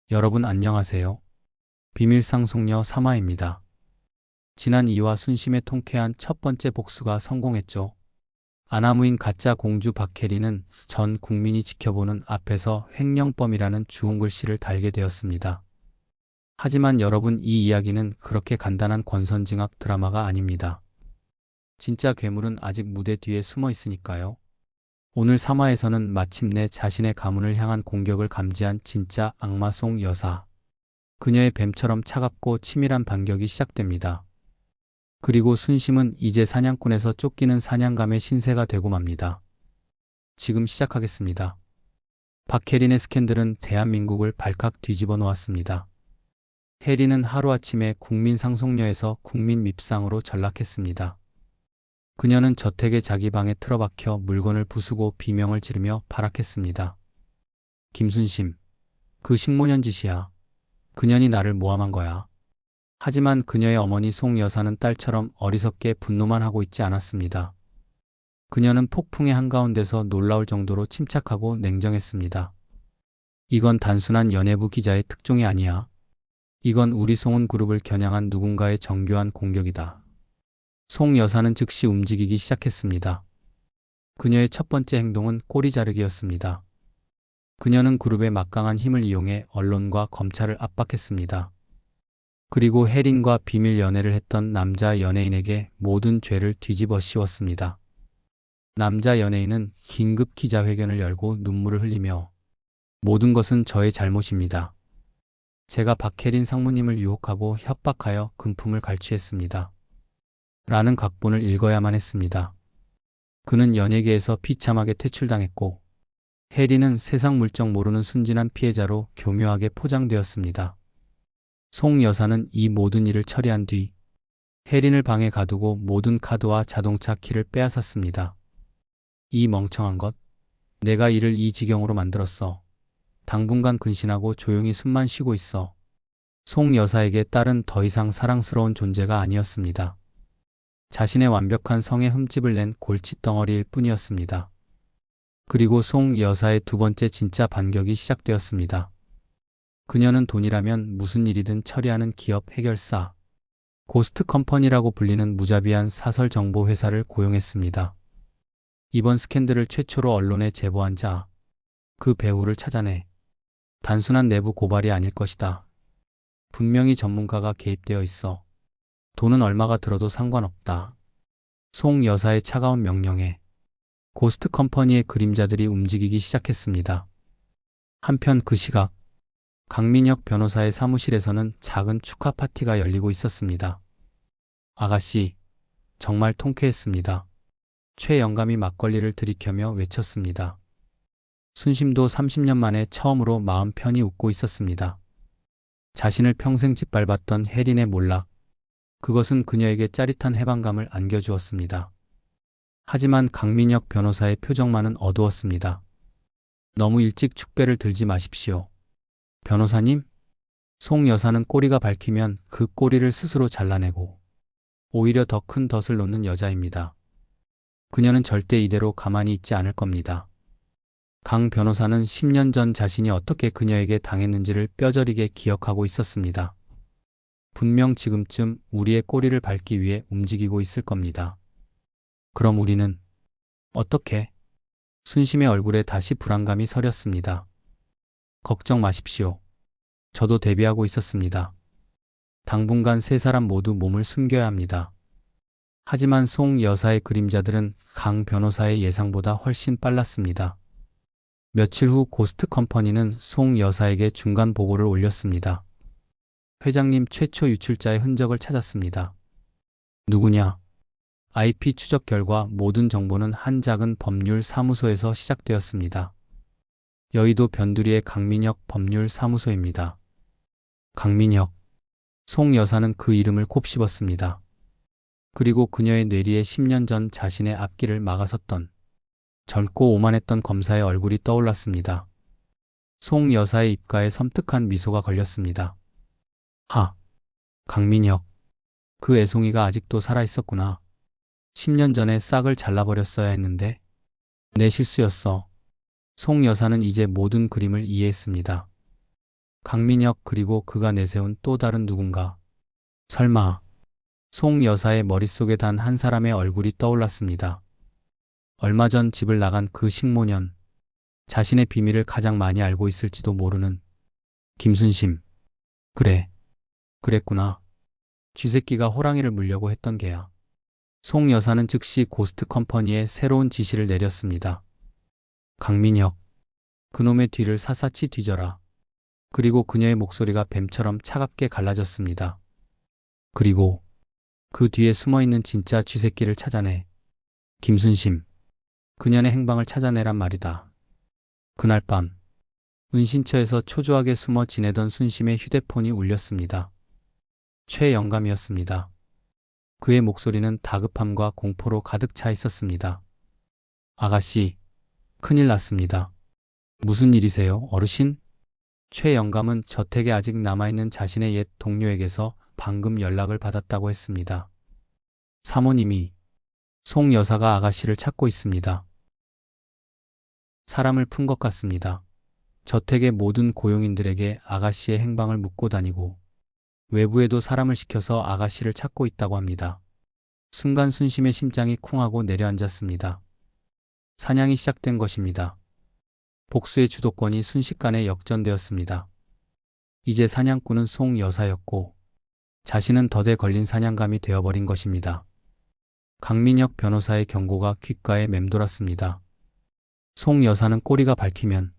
여러분 안녕하세요. 비밀상속녀 3화입니다. 지난 2화 순심의 통쾌한 첫 번째 복수가 성공했죠. 아나무인 가짜 공주 박혜리는 전 국민이 지켜보는 앞에서 횡령범이라는 주홍 글씨를 달게 되었습니다. 하지만 여러분, 이 이야기는 그렇게 간단한 권선징악 드라마가 아닙니다. 진짜 괴물은 아직 무대 뒤에 숨어 있으니까요. 오늘 3화에서는 마침내 자신의 가문을 향한 공격을 감지한 진짜 악마 송 여사. 그녀의 뱀처럼 차갑고 치밀한 반격이 시작됩니다. 그리고 순심은 이제 사냥꾼에서 쫓기는 사냥감의 신세가 되고 맙니다. 지금 시작하겠습니다. 박혜린의 스캔들은 대한민국을 발칵 뒤집어 놓았습니다. 혜린은 하루아침에 국민 상속녀에서 국민 밉상으로 전락했습니다. 그녀는 저택의 자기 방에 틀어박혀 물건을 부수고 비명을 지르며 발악했습니다. 김순심, 그 식모년 짓이야. 그년이 나를 모함한 거야. 하지만 그녀의 어머니 송 여사는 딸처럼 어리석게 분노만 하고 있지 않았습니다. 그녀는 폭풍의 한가운데서 놀라울 정도로 침착하고 냉정했습니다. 이건 단순한 연예부 기자의 특종이 아니야. 이건 우리 송은 그룹을 겨냥한 누군가의 정교한 공격이다. 송 여사는 즉시 움직이기 시작했습니다. 그녀의 첫 번째 행동은 꼬리 자르기였습니다. 그녀는 그룹의 막강한 힘을 이용해 언론과 검찰을 압박했습니다. 그리고 혜린과 비밀 연애를 했던 남자 연예인에게 모든 죄를 뒤집어 씌웠습니다. 남자 연예인은 긴급 기자회견을 열고 눈물을 흘리며 모든 것은 저의 잘못입니다. 제가 박혜린 상무님을 유혹하고 협박하여 금품을 갈취했습니다. 라는 각본을 읽어야만 했습니다. 그는 연예계에서 비참하게 퇴출당했고 혜린은 세상 물정 모르는 순진한 피해자로 교묘하게 포장되었습니다. 송 여사는 이 모든 일을 처리한 뒤 혜린을 방에 가두고 모든 카드와 자동차 키를 빼앗았습니다. 이 멍청한 것, 내가 이를 이 지경으로 만들었어. 당분간 근신하고 조용히 숨만 쉬고 있어. 송 여사에게 딸은 더 이상 사랑스러운 존재가 아니었습니다. 자신의 완벽한 성에 흠집을 낸 골칫덩어리일 뿐이었습니다. 그리고 송 여사의 두 번째 진짜 반격이 시작되었습니다. 그녀는 돈이라면 무슨 일이든 처리하는 기업 해결사, 고스트 컴퍼니라고 불리는 무자비한 사설 정보 회사를 고용했습니다. 이번 스캔들을 최초로 언론에 제보한 자, 그 배우를 찾아내. 단순한 내부 고발이 아닐 것이다. 분명히 전문가가 개입되어 있어. 돈은 얼마가 들어도 상관없다. 송 여사의 차가운 명령에 고스트 컴퍼니의 그림자들이 움직이기 시작했습니다. 한편 그 시각, 강민혁 변호사의 사무실에서는 작은 축하 파티가 열리고 있었습니다. 아가씨, 정말 통쾌했습니다. 최 영감이 막걸리를 들이켜며 외쳤습니다. 순심도 30년 만에 처음으로 마음 편히 웃고 있었습니다. 자신을 평생 짓밟았던 혜린의 몰락, 그것은 그녀에게 짜릿한 해방감을 안겨주었습니다. 하지만 강민혁 변호사의 표정만은 어두웠습니다. 너무 일찍 축배를 들지 마십시오. 변호사님? 송 여사는 꼬리가 밝히면 그 꼬리를 스스로 잘라내고 오히려 더 큰 덫을 놓는 여자입니다. 그녀는 절대 이대로 가만히 있지 않을 겁니다. 강 변호사는 10년 전 자신이 어떻게 그녀에게 당했는지를 뼈저리게 기억하고 있었습니다. 분명 지금쯤 우리의 꼬리를 밟기 위해 움직이고 있을 겁니다. 그럼 우리는 어떻게? 순심의 얼굴에 다시 불안감이 서렸습니다. 걱정 마십시오. 저도 대비하고 있었습니다. 당분간 세 사람 모두 몸을 숨겨야 합니다. 하지만 송 여사의 그림자들은 강 변호사의 예상보다 훨씬 빨랐습니다. 며칠 후 고스트 컴퍼니는 송 여사에게 중간 보고를 올렸습니다. 회장님 최초 유출자의 흔적을 찾았습니다. 누구냐? IP 추적 결과 모든 정보는 한 작은 법률 사무소에서 시작되었습니다. 여의도 변두리의 강민혁 법률사무소입니다. 강민혁. 송 여사는 그 이름을 곱씹었습니다. 그리고 그녀의 뇌리에 10년 전 자신의 앞길을 막아섰던 젊고 오만했던 검사의 얼굴이 떠올랐습니다. 송 여사의 입가에 섬뜩한 미소가 걸렸습니다. 하, 강민혁. 그 애송이가 아직도 살아있었구나. 10년 전에 싹을 잘라버렸어야 했는데 내 실수였어. 송 여사는 이제 모든 그림을 이해했습니다. 강민혁 그리고 그가 내세운 또 다른 누군가. 설마 송 여사의 머릿속에 단 한 사람의 얼굴이 떠올랐습니다. 얼마 전 집을 나간 그 식모년, 자신의 비밀을 가장 많이 알고 있을지도 모르는 김순심. 그래, 그랬구나. 쥐새끼가 호랑이를 물려고 했던 개야. 송 여사는 즉시 고스트 컴퍼니에 새로운 지시를 내렸습니다. 강민혁, 그놈의 뒤를 샅샅이 뒤져라. 그리고 그녀의 목소리가 뱀처럼 차갑게 갈라졌습니다. 그리고 그 뒤에 숨어있는 진짜 쥐새끼를 찾아내. 김순심, 그년의 행방을 찾아내란 말이다. 그날 밤, 은신처에서 초조하게 숨어 지내던 순심의 휴대폰이 울렸습니다. 최영감이었습니다. 그의 목소리는 다급함과 공포로 가득 차 있었습니다. 아가씨, 큰일 났습니다. 무슨 일이세요, 어르신? 최영감은 저택에 아직 남아있는 자신의 옛 동료에게서 방금 연락을 받았다고 했습니다. 사모님이 송 여사가 아가씨를 찾고 있습니다. 사람을 푼 것 같습니다. 저택의 모든 고용인들에게 아가씨의 행방을 묻고 다니고 외부에도 사람을 시켜서 아가씨를 찾고 있다고 합니다. 순간 순심의 심장이 쿵하고 내려앉았습니다. 사냥이 시작된 것입니다. 복수의 주도권이 순식간에 역전되었습니다. 이제 사냥꾼은 송 여사였고 자신은 덫에 걸린 사냥감이 되어버린 것입니다. 강민혁 변호사의 경고가 귓가에 맴돌았습니다. 송 여사는 꼬리가 밝히면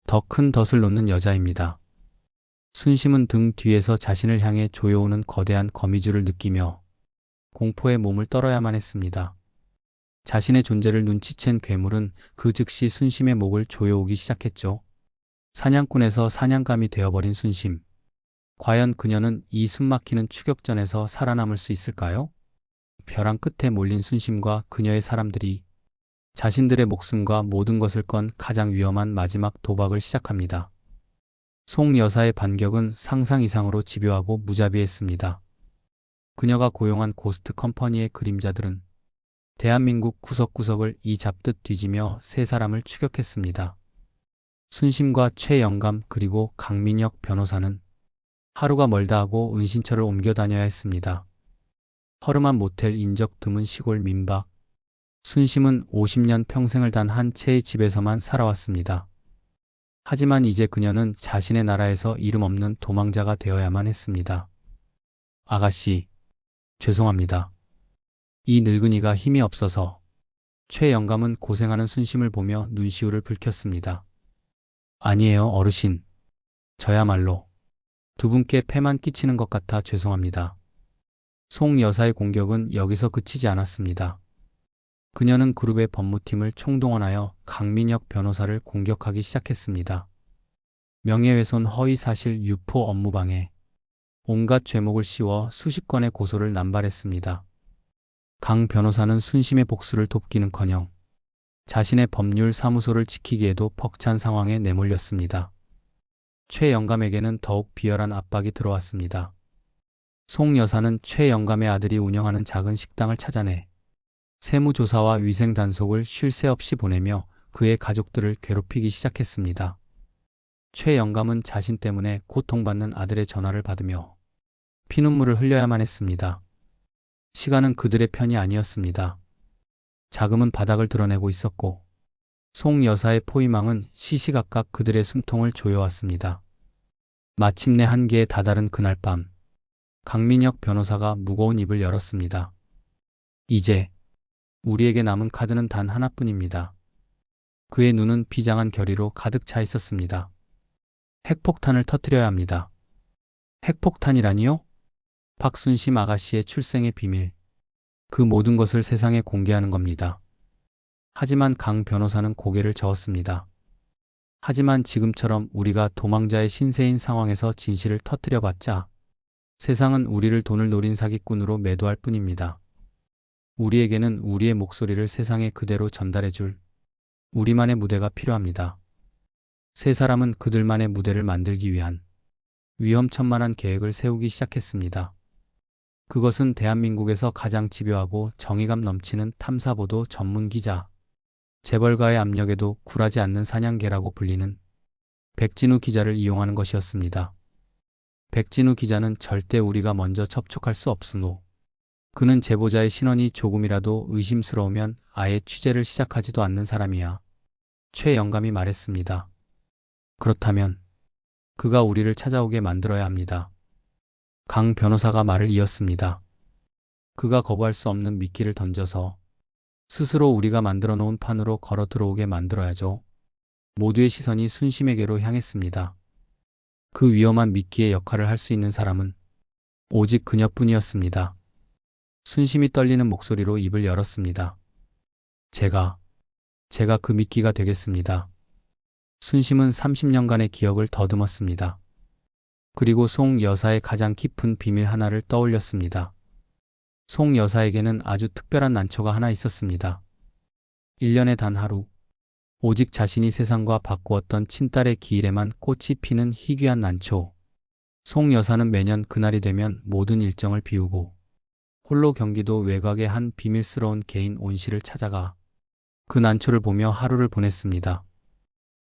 더 큰 덫을 놓는 여자입니다. 순심은 등 뒤에서 자신을 향해 조여오는 거대한 거미줄을 느끼며 공포에 몸을 떨어야만 했습니다. 자신의 존재를 눈치챈 괴물은 그 즉시 순심의 목을 조여오기 시작했죠. 사냥꾼에서 사냥감이 되어버린 순심. 과연 그녀는 이 숨막히는 추격전에서 살아남을 수 있을까요? 벼랑 끝에 몰린 순심과 그녀의 사람들이 자신들의 목숨과 모든 것을 건 가장 위험한 마지막 도박을 시작합니다. 송 여사의 반격은 상상 이상으로 집요하고 무자비했습니다. 그녀가 고용한 고스트 컴퍼니의 그림자들은 대한민국 구석구석을 이 잡듯 뒤지며 세 사람을 추격했습니다. 순심과 최영감 그리고 강민혁 변호사는 하루가 멀다 하고 은신처를 옮겨 다녀야 했습니다. 허름한 모텔 인적 드문 시골 민박. 순심은 50년 평생을 단 한 채의 집에서만 살아왔습니다. 하지만 이제 그녀는 자신의 나라에서 이름 없는 도망자가 되어야만 했습니다. 아가씨, 죄송합니다. 이 늙은이가 힘이 없어서. 최영감은 고생하는 순심을 보며 눈시울을 붉혔습니다. 아니에요, 어르신. 저야말로 두 분께 패만 끼치는 것 같아 죄송합니다. 송 여사의 공격은 여기서 그치지 않았습니다. 그녀는 그룹의 법무팀을 총동원하여 강민혁 변호사를 공격하기 시작했습니다. 명예훼손 허위사실 유포 업무방해, 온갖 죄목을 씌워 수십 건의 고소를 남발했습니다. 강 변호사는 순심의 복수를 돕기는커녕 자신의 법률 사무소를 지키기에도 벅찬 상황에 내몰렸습니다. 최영감에게는 더욱 비열한 압박이 들어왔습니다. 송 여사는 최영감의 아들이 운영하는 작은 식당을 찾아내 세무조사와 위생단속을 쉴 새 없이 보내며 그의 가족들을 괴롭히기 시작했습니다. 최영감은 자신 때문에 고통받는 아들의 전화를 받으며 피눈물을 흘려야만 했습니다. 시간은 그들의 편이 아니었습니다. 자금은 바닥을 드러내고 있었고 송 여사의 포위망은 시시각각 그들의 숨통을 조여왔습니다. 마침내 한계에 다다른 그날 밤, 강민혁 변호사가 무거운 입을 열었습니다. 이제 우리에게 남은 카드는 단 하나뿐입니다. 그의 눈은 비장한 결의로 가득 차 있었습니다. 핵폭탄을 터뜨려야 합니다. 핵폭탄이라니요? 박순심 아가씨의 출생의 비밀. 그 모든 것을 세상에 공개하는 겁니다. 하지만 강 변호사는 고개를 저었습니다. 하지만 지금처럼 우리가 도망자의 신세인 상황에서 진실을 터뜨려봤자 세상은 우리를 돈을 노린 사기꾼으로 매도할 뿐입니다. 우리에게는 우리의 목소리를 세상에 그대로 전달해줄 우리만의 무대가 필요합니다. 세 사람은 그들만의 무대를 만들기 위한 위험천만한 계획을 세우기 시작했습니다. 그것은 대한민국에서 가장 집요하고 정의감 넘치는 탐사보도 전문 기자, 재벌가의 압력에도 굴하지 않는 사냥개라고 불리는 백진우 기자를 이용하는 것이었습니다. 백진우 기자는 절대 우리가 먼저 접촉할 수 없으므로 그는 제보자의 신원이 조금이라도 의심스러우면 아예 취재를 시작하지도 않는 사람이야. 최 영감이 말했습니다. 그렇다면 그가 우리를 찾아오게 만들어야 합니다. 강 변호사가 말을 이었습니다. 그가 거부할 수 없는 미끼를 던져서 스스로 우리가 만들어 놓은 판으로 걸어 들어오게 만들어야죠. 모두의 시선이 순심에게로 향했습니다. 그 위험한 미끼의 역할을 할 수 있는 사람은 오직 그녀뿐이었습니다. 순심이 떨리는 목소리로 입을 열었습니다. 제가 그 미끼가 되겠습니다. 순심은 30년간의 기억을 더듬었습니다. 그리고 송 여사의 가장 깊은 비밀 하나를 떠올렸습니다. 송 여사에게는 아주 특별한 난초가 하나 있었습니다. 1년에 단 하루, 오직 자신이 세상과 바꾸었던 친딸의 기일에만 꽃이 피는 희귀한 난초. 송 여사는 매년 그날이 되면 모든 일정을 비우고 홀로 경기도 외곽의 한 비밀스러운 개인 온실을 찾아가 그 난초를 보며 하루를 보냈습니다.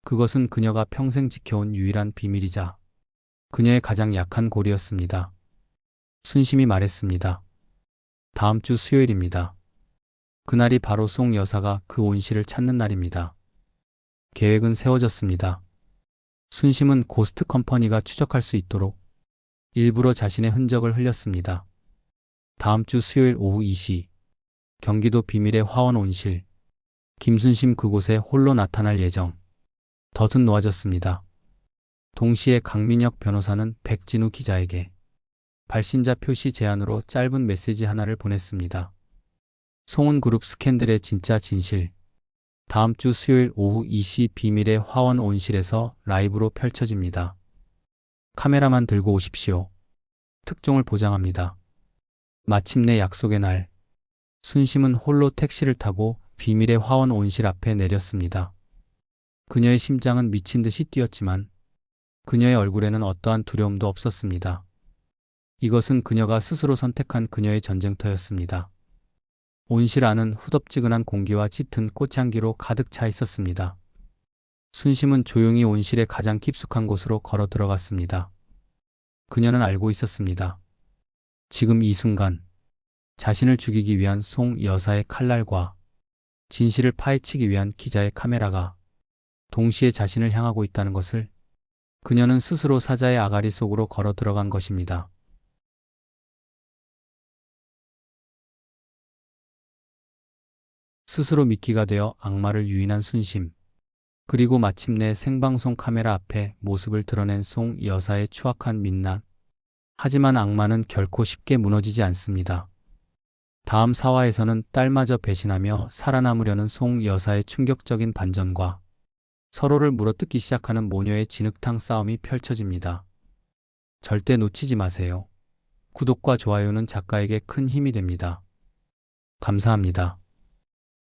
그것은 그녀가 평생 지켜온 유일한 비밀이자 그녀의 가장 약한 골이었습니다. 순심이 말했습니다. 다음 주 수요일입니다. 그날이 바로 송 여사가 그 온실을 찾는 날입니다. 계획은 세워졌습니다. 순심은 고스트 컴퍼니가 추적할 수 있도록 일부러 자신의 흔적을 흘렸습니다. 다음 주 수요일 오후 2시 경기도 비밀의 화원 온실. 김순심 그곳에 홀로 나타날 예정. 덫은 놓아졌습니다. 동시에 강민혁 변호사는 백진우 기자에게 발신자 표시 제안으로 짧은 메시지 하나를 보냈습니다. 송은그룹 스캔들의 진짜 진실. 다음 주 수요일 오후 2시 비밀의 화원 온실에서 라이브로 펼쳐집니다. 카메라만 들고 오십시오. 특종을 보장합니다. 마침내 약속의 날, 순심은 홀로 택시를 타고 비밀의 화원 온실 앞에 내렸습니다. 그녀의 심장은 미친 듯이 뛰었지만 그녀의 얼굴에는 어떠한 두려움도 없었습니다. 이것은 그녀가 스스로 선택한 그녀의 전쟁터였습니다. 온실 안은 후덥지근한 공기와 짙은 꽃향기로 가득 차 있었습니다. 순심은 조용히 온실의 가장 깊숙한 곳으로 걸어 들어갔습니다. 그녀는 알고 있었습니다. 지금 이 순간 자신을 죽이기 위한 송 여사의 칼날과 진실을 파헤치기 위한 기자의 카메라가 동시에 자신을 향하고 있다는 것을 그녀는 스스로 사자의 아가리 속으로 걸어 들어간 것입니다. 스스로 미끼가 되어 악마를 유인한 순심. 그리고 마침내 생방송 카메라 앞에 모습을 드러낸 송 여사의 추악한 민낯. 하지만 악마는 결코 쉽게 무너지지 않습니다. 다음 사화에서는 딸마저 배신하며 살아남으려는 송 여사의 충격적인 반전과 서로를 물어뜯기 시작하는 모녀의 진흙탕 싸움이 펼쳐집니다. 절대 놓치지 마세요. 구독과 좋아요는 작가에게 큰 힘이 됩니다. 감사합니다.